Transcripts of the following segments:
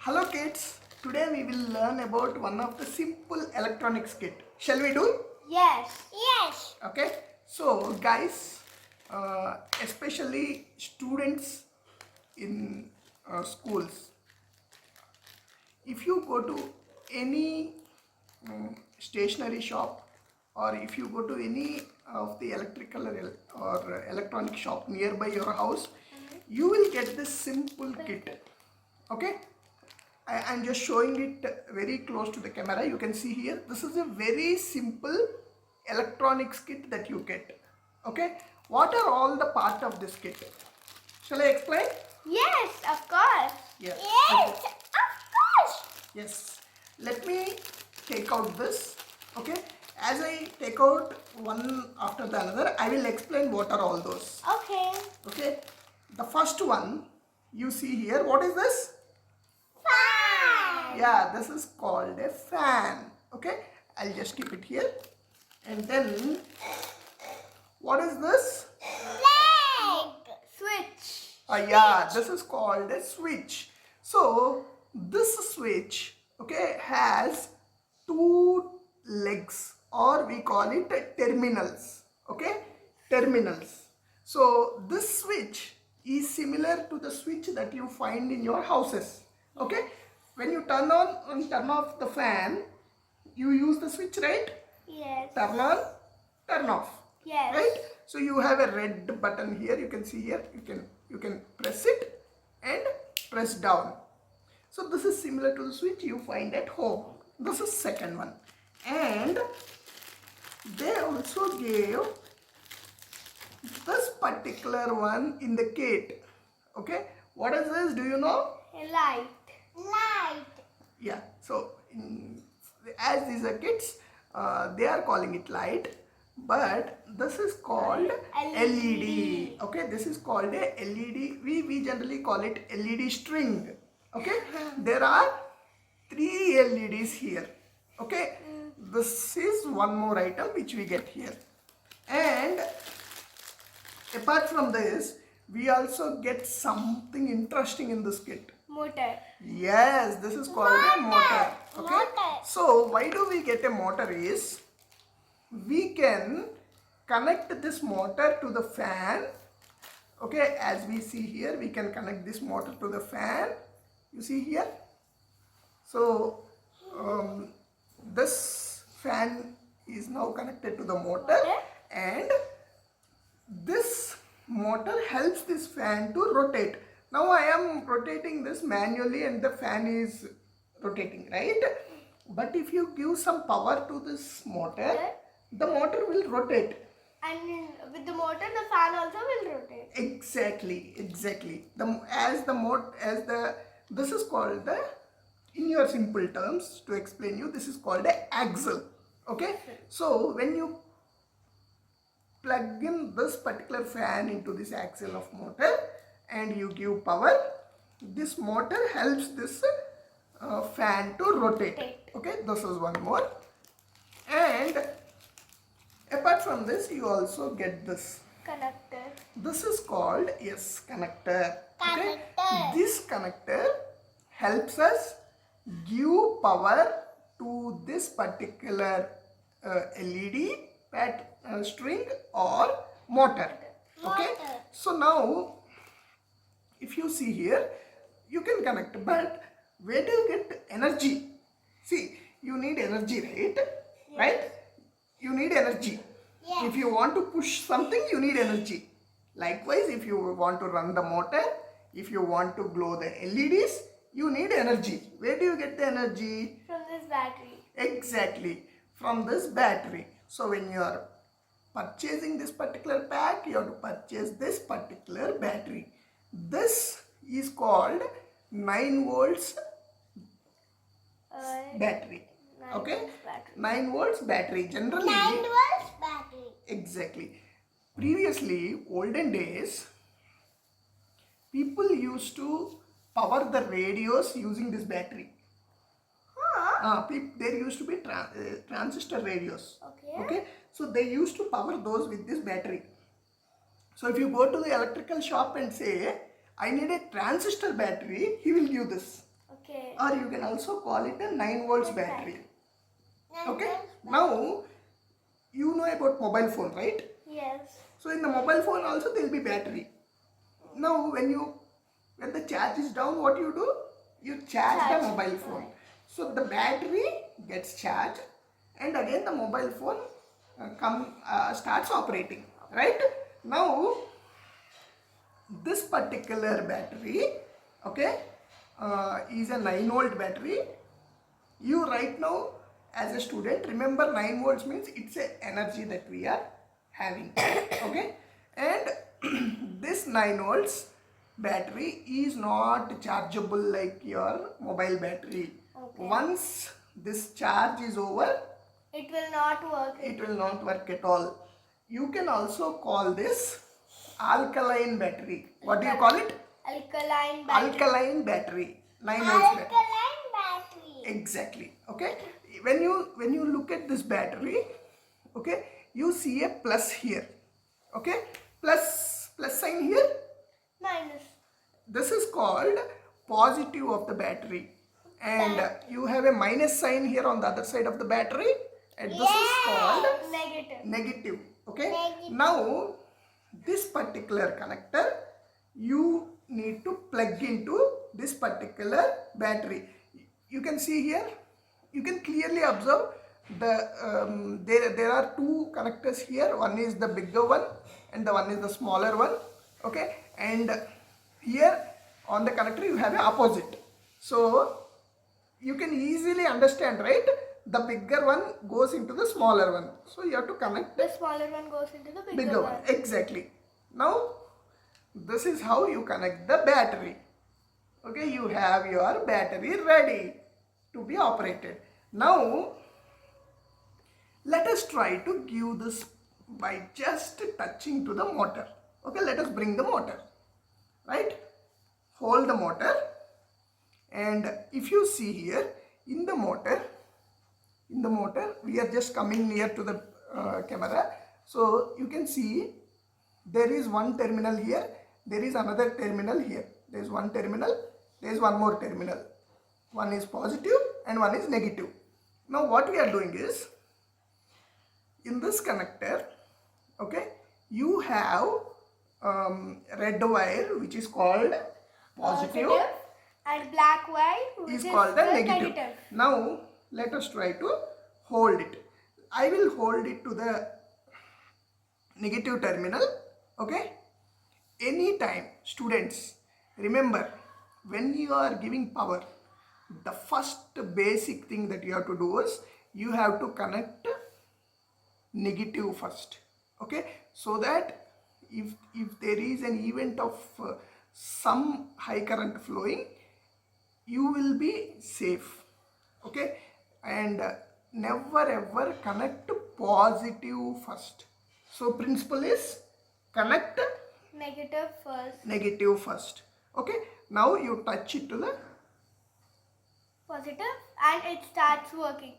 Hello kids, today we will learn about one of the simple electronics kit. Shall we do? Yes. Yes. Okay, so guys, especially students in schools, if you go to any stationery shop or if you go to any of the electrical or electronic shop nearby your house, you will get this simple kit. Okay, I am just showing it very close to the camera. You can see here, this is a very simple electronics kit that you get. Okay, what are all the part of this kit? Shall I explain? Yes, of course. Yes. Yes, Okay. of course. Yes, let me take out this. Okay, as I take out one after the another, I will explain what are all those. Okay. Okay, the first one you see here, what is this? Fan. Yeah, this is called a fan. Okay, I'll just keep it here. And then, what is this? Leg. Switch. Yeah, this is called a switch. So, this switch, okay, has two legs, or we call it terminals. Okay, terminals. So, this switch is similar to the switch that you find in your houses. Okay, when you turn on and turn off the fan, you use the switch, right? Yes. Turn on, turn off. Yes. Right? So you have a red button here. You can see here. You can press it and press down. So this is similar to the switch you find at home. This is second one, and they also gave this particular one in the kit. Okay, what is this? Do you know? A light. Light. Yeah, so as these are kids, they are calling it light, but this is called LED. Okay, this is called a LED. We generally call it LED string. Okay, there are 3 LEDs here. Okay, this is one more item which we get here, and apart from this, we also get something interesting in this kit. Motor. Yes, this is called a motor. Okay. Motor. So why do we get a motor is, we can connect this motor to the fan. Okay, as we see here, we can connect this motor to the fan. You see here. So this fan is now connected to the motor, and this motor helps this fan to rotate. Now I am rotating this manually and the fan is rotating, right? But if you give some power to this motor, the motor will rotate. And with the motor, the fan also will rotate. Exactly. This is called the, in your simple terms to explain you, this is called a axle. Okay. So when you plug in this particular fan into this axle of motor and you give power, this motor helps this fan to rotate. Okay, this is one more. And apart from this, you also get this Connector. This is called, yes, connector. Okay? Connector. This connector helps us give power to this particular LED string or motor. Okay? Motor. So now, if you see here, you can connect, but where do you get energy? See, you need energy, right? Right? You need energy. Yes. If you want to push something, you need energy. Likewise, if you want to run the motor, if you want to glow the LEDs, you need energy. Where do you get the energy? From this battery. Exactly, from this battery. So when you are purchasing this particular pack, you have to purchase this particular battery. This is called 9 volts battery. 9 Okay, volts battery. 9 volts battery. Generally, 9 volts battery. exactly. Previously, olden days, people used to power the radios using this battery. There used to be transistor radios. Okay, so they used to power those with this battery. So if you go to the electrical shop and say, I need a transistor battery, he will give this. Okay. or you can also call it a 9 volts battery. Okay, now you know about mobile phone, right? Yes. So in the mobile phone also there will be battery. Now when the charge is down, what you do? You charge the mobile phone. So the battery gets charged and again the mobile phone starts operating, right? Now this particular battery, okay, is a 9 volt battery. You right now as a student remember 9 volts means it's a energy that we are having, okay, and this 9 volts battery is not chargeable like your mobile battery. Okay. Once this charge is over, It will not work. it will not work at all. You can also call this alkaline battery. What do you call it? Alkaline battery. Alkaline battery. 9 volts battery. Alkaline battery. Exactly. Okay. When you look at this battery, okay, you see a plus here. Okay. Plus sign here. Minus. This is called positive of the battery. And you have a minus sign here on the other side of the battery. And this is called negative. Okay. Now this particular connector you need to plug into this particular battery. You can see here, you can clearly observe the there are two connectors here. One is the bigger one and the one is the smaller one. Okay, and here on the connector you have an opposite. So you can easily understand, right? The bigger one goes into the smaller one. So you have to connect the smaller one goes into the bigger one. Exactly. Now this is how you connect the battery. Okay, you have your battery ready to be operated. Now let us try to give this by just touching to the motor. Okay, let us bring the motor, right? Hold the motor, and if you see here in the motor we are just coming near to the camera. So you can see there is one terminal here, there is another terminal here. There is one terminal, there is one more terminal. One is positive and one is negative. Now what we are doing is, in this connector, okay, you have red wire which is called positive and black wire which is called the negative. Now let us try to hold it. I will hold it to the negative terminal. Okay, anytime students, remember, when you are giving power, the first basic thing that you have to do is you have to connect negative first. Okay, so that if there is an event of some high current flowing, you will be safe. Okay, and never ever connect positive first. So principle is connect negative first. Okay, now you touch it to the positive and it starts working.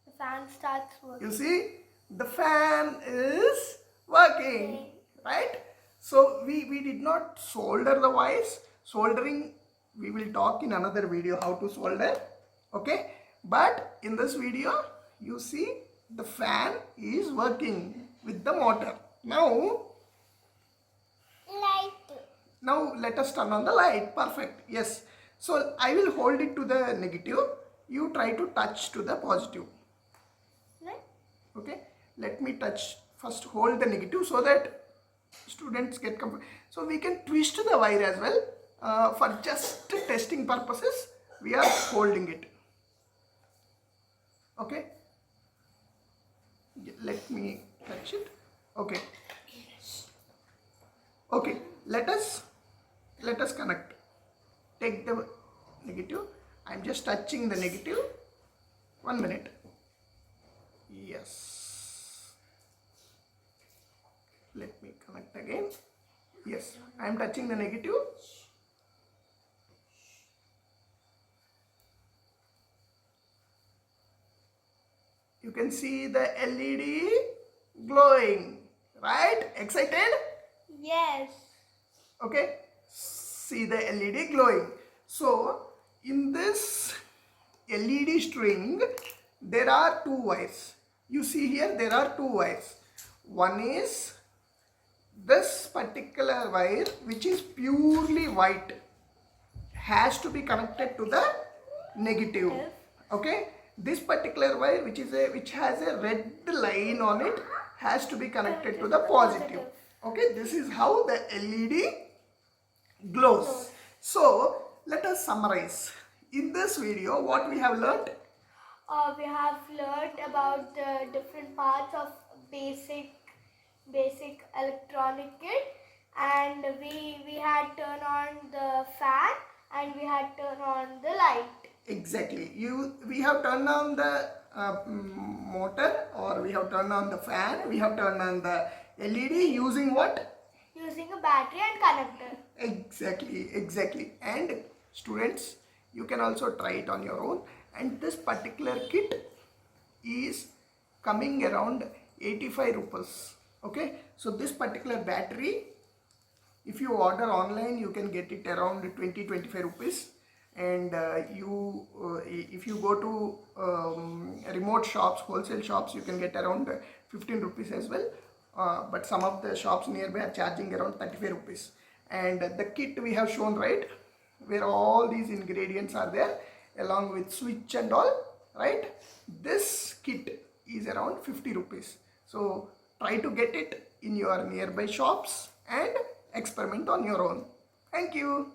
The fan starts working. You see, the fan is working, right? So we did not solder the wires. Soldering we will talk in another video how to solder. Okay, but in this video you see the fan is working with the motor. Now let us turn on the light. Perfect. Yes. So I will hold it to the negative. You try to touch to the positive. Okay. Let me touch. First hold the negative so that students get comfort. So we can twist the wire as well. For just testing purposes, we are holding it. Okay. Let me touch it. Okay. Okay. Let us connect. Take the negative. I am just touching the negative. 1 minute. Yes. Let me connect again. Yes, I am touching the negative. You can see the LED glowing, right? Excited? Yes. Okay. See the LED glowing. So in this LED string there are two wires. You see here there are two wires. One is this particular wire which is purely white, has to be connected to the negative. Okay, this particular wire which has a red line on it has to be connected to the positive. Okay, this is how the LED glows. So let us summarize. In this video, what we have learnt? We have learned about the different parts of basic electronic kit, and we had turned on the fan and we had turned on the light. Exactly. We have turned on the motor, or we have turned on the fan. We have turned on the LED using what? Using a battery and connector. Exactly. And students, you can also try it on your own. And this particular kit is coming around 85 rupees. Okay, so this particular battery, if you order online, you can get it around 20-25 rupees. And if you go to remote shops, wholesale shops, you can get around 15 rupees as well. But some of the shops nearby are charging around 35 rupees. And the kit we have shown, right, where all these ingredients are there along with switch and all, right? This kit is around 50 rupees. So try to get it in your nearby shops and experiment on your own. Thank you.